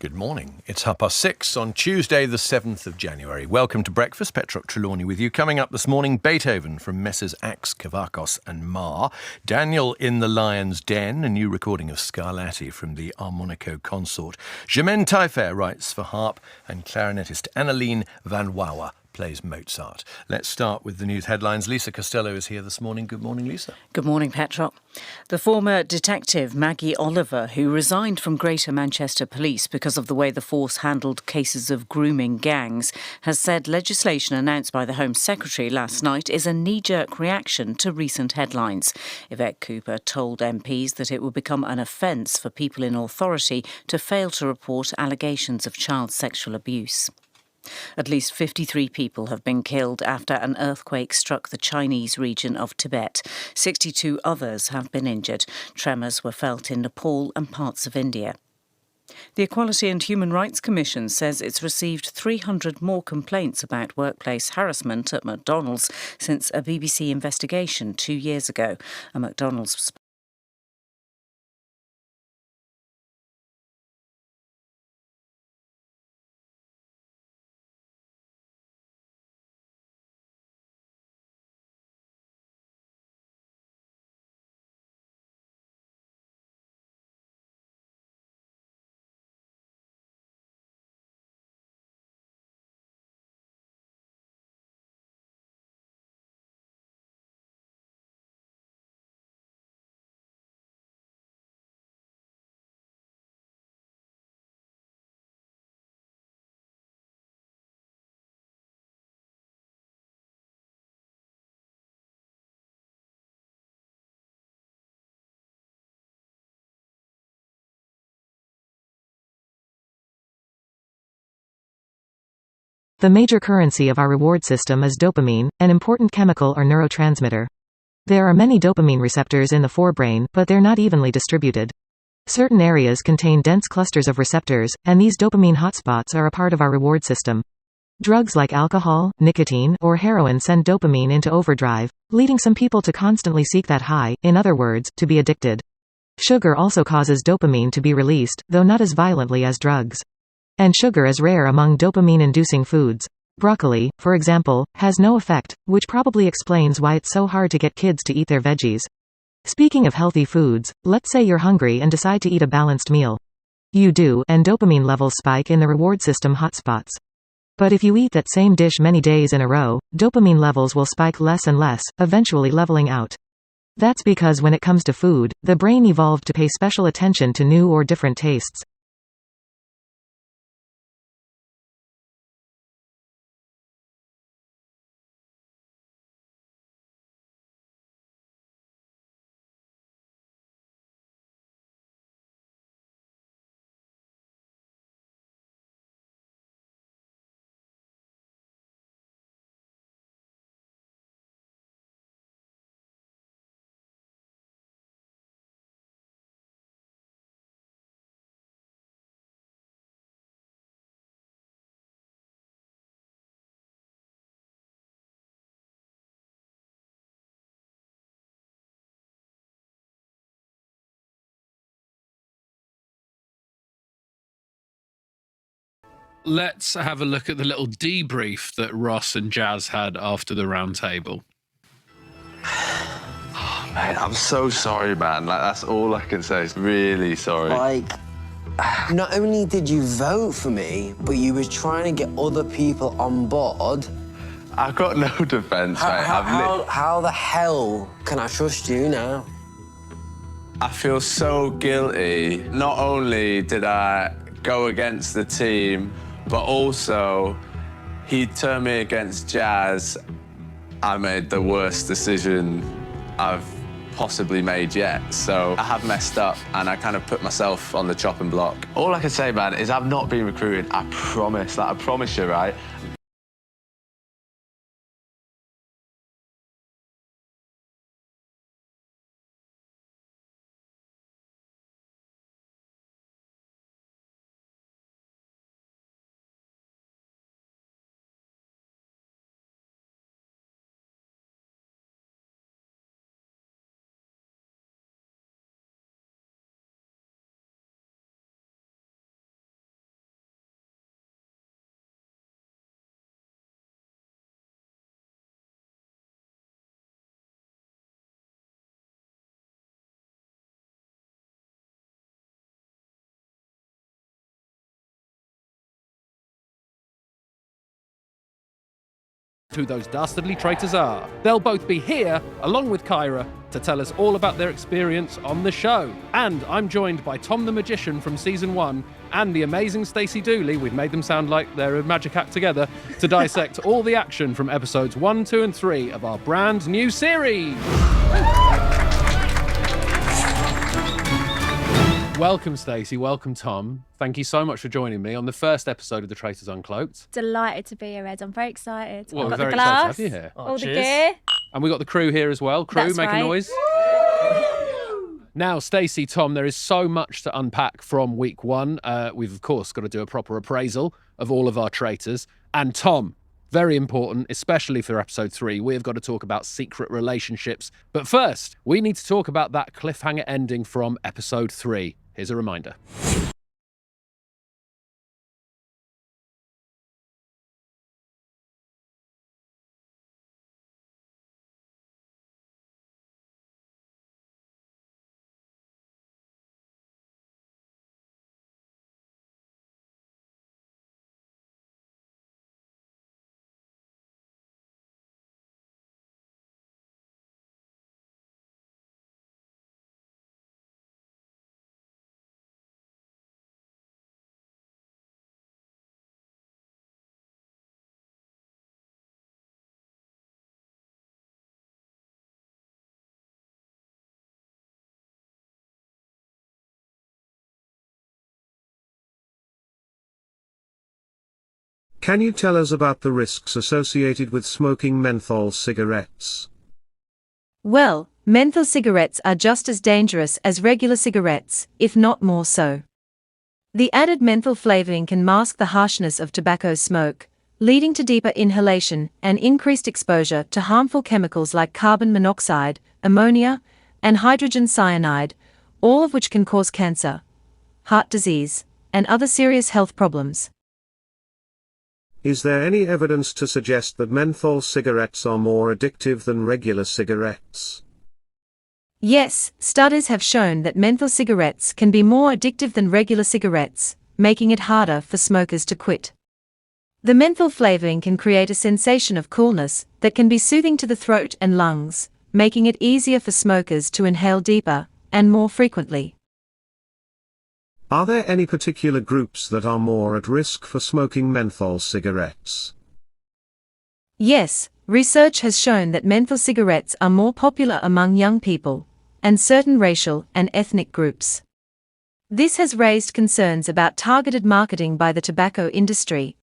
Good morning. It's 6:30 on Tuesday, the 7th of January. Welcome to Breakfast. Petrok Trelawney with you. Coming up this morning, Beethoven from Messrs. Axe, Kavakos and Marr. Daniel in the Lion's Den, a new recording of Scarlatti from the Armonico Consort. Germaine Taillefer writes for harp, and clarinetist Anneline Van Wawa plays Mozart. Let's start with the news headlines. Lisa Costello is here this morning. Good morning, Lisa. Good morning, Petrok. The former detective Maggie Oliver, who resigned from Greater Manchester Police because of the way the force handled cases of grooming gangs, has said legislation announced by the Home Secretary last night is a knee-jerk reaction to recent headlines. Yvette Cooper told MPs that it will become an offence for people in authority to fail to report allegations of child sexual abuse. At least 53 people have been killed after an earthquake struck the Chinese region of Tibet. 62 others have been injured. Tremors were felt in Nepal and parts of India. The Equality and Human Rights Commission says it's received 300 more complaints about workplace harassment at McDonald's since a BBC investigation 2 years ago. A McDonald's The major currency of our reward system is dopamine, an important chemical or neurotransmitter. There are many dopamine receptors in the forebrain, but they're not evenly distributed. Certain areas contain dense clusters of receptors, and these dopamine hotspots are a part of our reward system. Drugs like alcohol, nicotine, or heroin send dopamine into overdrive, leading some people to constantly seek that high, in other words, to be addicted. Sugar also causes dopamine to be released, though not as violently as drugs. And sugar is rare among dopamine-inducing foods. Broccoli, for example, has no effect, which probably explains why it's so hard to get kids to eat their veggies. Speaking of healthy foods, let's say you're hungry and decide to eat a balanced meal. You do, and dopamine levels spike in the reward system hotspots. But if you eat that same dish many days in a row, dopamine levels will spike less and less, eventually leveling out. That's because when it comes to food, the brain evolved to pay special attention to new or different tastes. Let's have a look at the little debrief that Ross and Jazz had after the round table. Oh, mate, I'm so sorry, man. Like, that's all I can say. Really sorry. Like, not only did you vote for me, but you were trying to get other people on board. I've got no defence, mate. How the hell can I trust you now? I feel so guilty. Not only did I go against the team, but also he turned me against Jazz. I made the worst decision I've possibly made yet. So I have messed up and I kind of put myself on the chopping block. All I can say, man, is I've not been recruited. I promise. Like, I promise you, right? who those dastardly traitors are. They'll both be here, along with Kyra, to tell us all about their experience on the show. And I'm joined by Tom the Magician from Season 1 and the amazing Stacey Dooley, we've made them sound like they're a magic act together, to dissect all the action from episodes 1, 2 and 3 of our brand new series. Welcome, Stacey. Welcome, Tom. Thank you so much for joining me on the first episode of The Traitors Uncloaked. Delighted to be here, Ed. I'm very excited. Well, I've we're got very the glass, excited to have you here. all the gear. And we got the crew here as well. Crew, That's make right. a noise. Now, Stacey, Tom, there is so much to unpack from week 1. We've, of course, got to do a proper appraisal of all of our traitors. And Tom, very important, especially for episode 3, we have got to talk about secret relationships. But first, we need to talk about that cliffhanger ending from episode 3. Here's a reminder. Can you tell us about the risks associated with smoking menthol cigarettes? Well, menthol cigarettes are just as dangerous as regular cigarettes, if not more so. The added menthol flavoring can mask the harshness of tobacco smoke, leading to deeper inhalation and increased exposure to harmful chemicals like carbon monoxide, ammonia, and hydrogen cyanide, all of which can cause cancer, heart disease, and other serious health problems. Is there any evidence to suggest that menthol cigarettes are more addictive than regular cigarettes? Yes, studies have shown that menthol cigarettes can be more addictive than regular cigarettes, making it harder for smokers to quit. The menthol flavoring can create a sensation of coolness that can be soothing to the throat and lungs, making it easier for smokers to inhale deeper and more frequently. Are there any particular groups that are more at risk for smoking menthol cigarettes? Yes, research has shown that menthol cigarettes are more popular among young people and certain racial and ethnic groups. This has raised concerns about targeted marketing by the tobacco industry,